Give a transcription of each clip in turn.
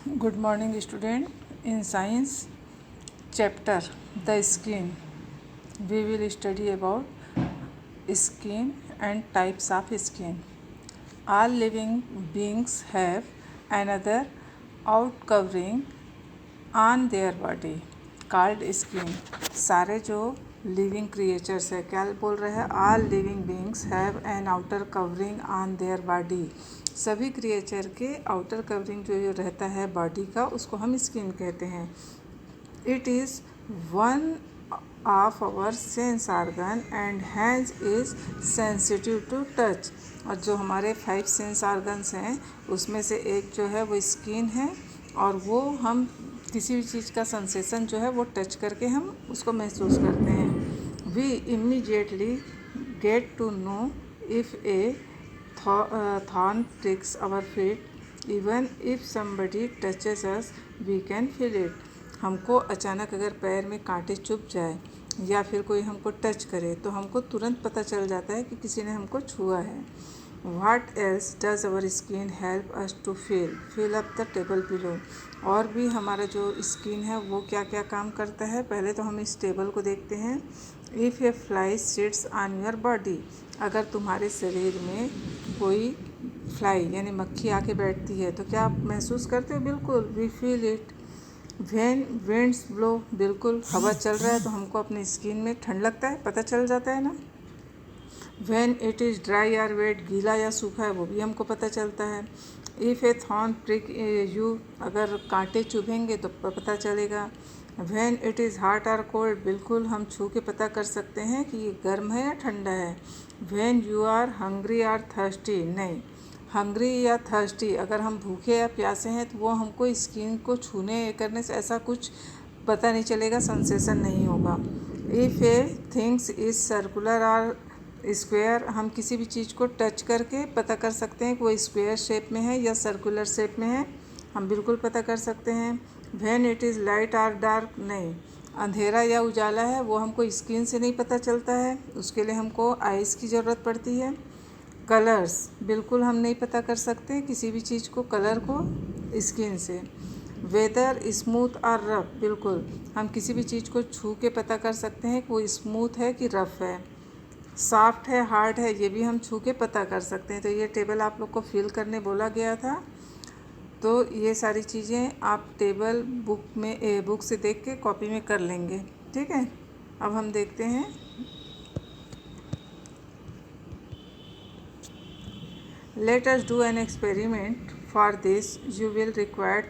Good morning, student. In science chapter, the skin, we will study about skin and types of skin. All living beings have another outcovering on their body called skin. सारे जो living creatures है, क्या बोल रहे हैं? All living beings have an outer covering on their body. सभी creature के outer covering जो रहता है बॉडी का, उसको हम स्किन कहते हैं. It is one of our sense organ and hence is sensitive to touch. और जो हमारे 5 सेंस ऑर्गन्स हैं उसमें से एक जो है वो स्किन है, और वो हम किसी भी चीज़ का सेंसेशन जो है वो टच करके हम उसको महसूस करते हैं. We immediately get to know if a thorn pricks our feet. Even if somebody touches us, we can feel it. हमको अचानक अगर पैर में कांटे चुभ जाए या फिर कोई हमको टच करे तो हमको तुरंत पता चल जाता है कि किसी ने हमको छुआ है. What else does our skin help us to feel? Fill up the table below. और भी हमारा जो स्किन है वो क्या क्या काम करता है, पहले तो हम इस टेबल को देखते हैं. If A fly sits on your body, अगर तुम्हारे शरीर में कोई फ्लाई यानी मक्खी आके बैठती है तो क्या आप महसूस करते हो? बिल्कुल. We feel it. When winds blow, बिल्कुल हवा चल रहा है तो हमको अपनी स्किन में ठंड लगता है, पता चल जाता है ना. व्हेन इट इज़ ड्राई और वेट, गीला या सूखा है वो भी हमको पता चलता है. If A thorn prick you, अगर कांटे चुभेंगे तो पता चलेगा. व्हेन इट इज़ हॉट और कोल्ड, बिल्कुल हम छू के पता कर सकते हैं कि ये गर्म है या ठंडा है. व्हेन यू आर हंग्री और थर्स्टी, नहीं, हंग्री या थर्स्टी अगर हम भूखे या प्यासे हैं तो वो हमको स्किन को छूने करने से ऐसा कुछ पता नहीं चलेगा, सेंसेशन नहीं होगा. If A things is circular और स्क्वायर, हम किसी भी चीज़ को टच करके पता कर सकते हैं कि वो स्क्वायर शेप में है या सर्कुलर शेप में है, हम बिल्कुल पता कर सकते हैं. व्हेन इट इज़ लाइट और डार्क, नहीं, अंधेरा या उजाला है वो हमको स्किन से नहीं पता चलता है, उसके लिए हमको आइज़ की ज़रूरत पड़ती है. कलर्स, बिल्कुल हम नहीं पता कर सकते किसी भी चीज़ को, कलर को, स्किन से. वेदर स्मूथ और रफ, बिल्कुल हम किसी भी चीज़ को छू के पता कर सकते हैं कि वो स्मूथ है कि रफ़ है. सॉफ्ट है, हार्ड है, ये भी हम छू के पता कर सकते हैं. तो ये टेबल आप लोग को फिल करने बोला गया था, तो ये सारी चीज़ें आप टेबल बुक से देख के कॉपी में कर लेंगे. ठीक है, अब हम देखते हैं. Let us do an experiment. For this, you will require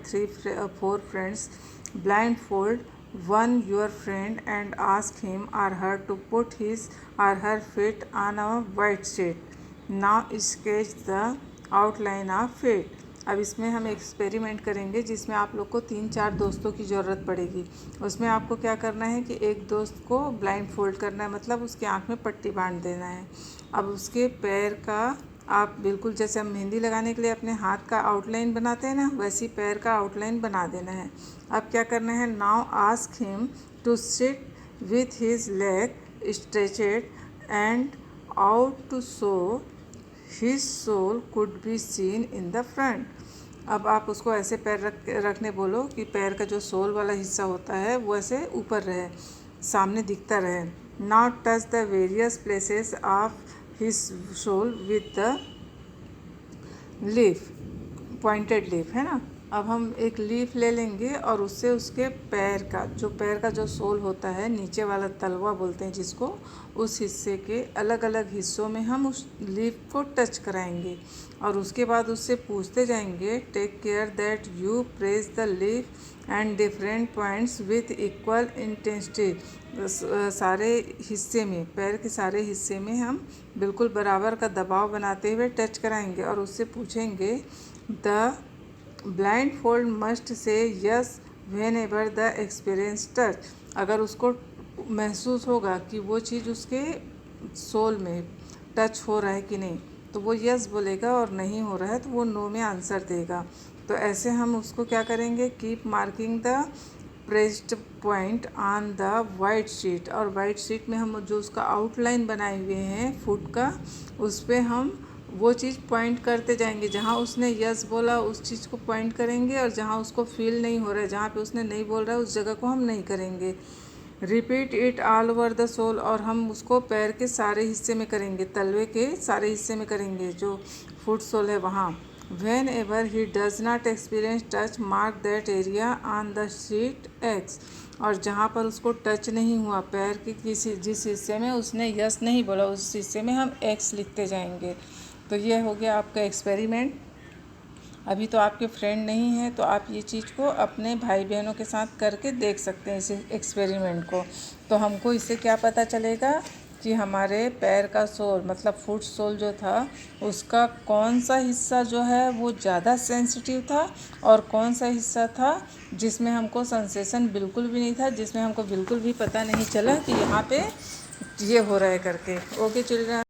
4 friends. Blindfold one your friend and ask him or her to put his or her feet on a white sheet. Now sketch the outline of feet. अब इसमें हम experiment करेंगे जिसमें आप लोग को 3-4 दोस्तों की ज़रूरत पड़ेगी. उसमें आपको क्या करना है कि एक दोस्त को ब्लाइंड फोल्ड करना है, मतलब उसकी आँख में पट्टी बांध देना है. अब उसके पैर का आप बिल्कुल जैसे हम मेहंदी लगाने के लिए अपने हाथ का आउटलाइन बनाते हैं ना, वैसी पैर का आउटलाइन बना देना है. अब क्या करना है, now ask him to sit with his leg stretched and out to so his sole could be seen in the front. अब आप उसको ऐसे पैर रखने बोलो कि पैर का जो सोल वाला हिस्सा होता है वो ऐसे ऊपर रहे, सामने दिखता रहे. Now touch the various places of his sole with the leaf, pointed leaf है ना. अब हम एक लीफ ले लेंगे और उससे उसके पैर का जो सोल होता है, नीचे वाला तलवा बोलते हैं जिसको, उस हिस्से के अलग अलग हिस्सों में हम उस लीफ को टच कराएंगे. और उसके बाद उससे पूछते जाएंगे, take care that you press the leaf and different points with equal intensity. सारे हिस्से में, पैर के सारे हिस्से में हम बिल्कुल बराबर का दबाव बनाते हुए टच कराएंगे. और उससे पूछेंगे, the blind fold must say yes when ever the experience touch. अगर उसको महसूस होगा कि वो चीज़ उसके सोल में टच हो रहा है कि नहीं, तो वो यस बोलेगा, और नहीं हो रहा है तो वो नो में आंसर देगा. तो ऐसे हम उसको क्या करेंगे, keep marking the pressed point on the white sheet. और वाइट शीट में हम जो उसका आउटलाइन बनाए हुए हैं फुट का, उस पर हम वो चीज़ पॉइंट करते जाएंगे। जहाँ उसने यस बोला उस चीज़ को पॉइंट करेंगे, और जहाँ उसको फील नहीं हो रहा है, जहाँ पे उसने नहीं बोल रहा है, उस जगह को हम नहीं करेंगे। Repeat it all over the sole, और हम उसको पैर के सारे हिस्से में करेंगे, तलवे के सारे हिस्से में करेंगे, जो फुट सोल है वहाँ। When ever he does not experience touch mark that area on the sheet x, और जहाँ पर उसको टच नहीं हुआ पैर के किसी जिस हिस्से में उसने यस नहीं बोला उस हिस्से में हम एक्स लिखते जाएंगे। तो ये हो गया आपका एक्सपेरिमेंट। अभी तो आपके फ्रेंड नहीं हैं, तो आप ये चीज़ को अपने भाई बहनों के साथ करके देख सकते हैं इस एक्सपेरिमेंट को। तो हमको इससे क्या पता चलेगा कि हमारे पैर का सोल मतलब फुट सोल जो था उसका कौन सा हिस्सा जो है वो ज़्यादा सेंसिटिव था, और कौन सा हिस्सा था जिसमें हमको सेंसेशन बिल्कुल भी नहीं था, जिसमें हमको बिल्कुल भी पता नहीं चला कि यहाँ पे ये हो रहा है करके। Okay children.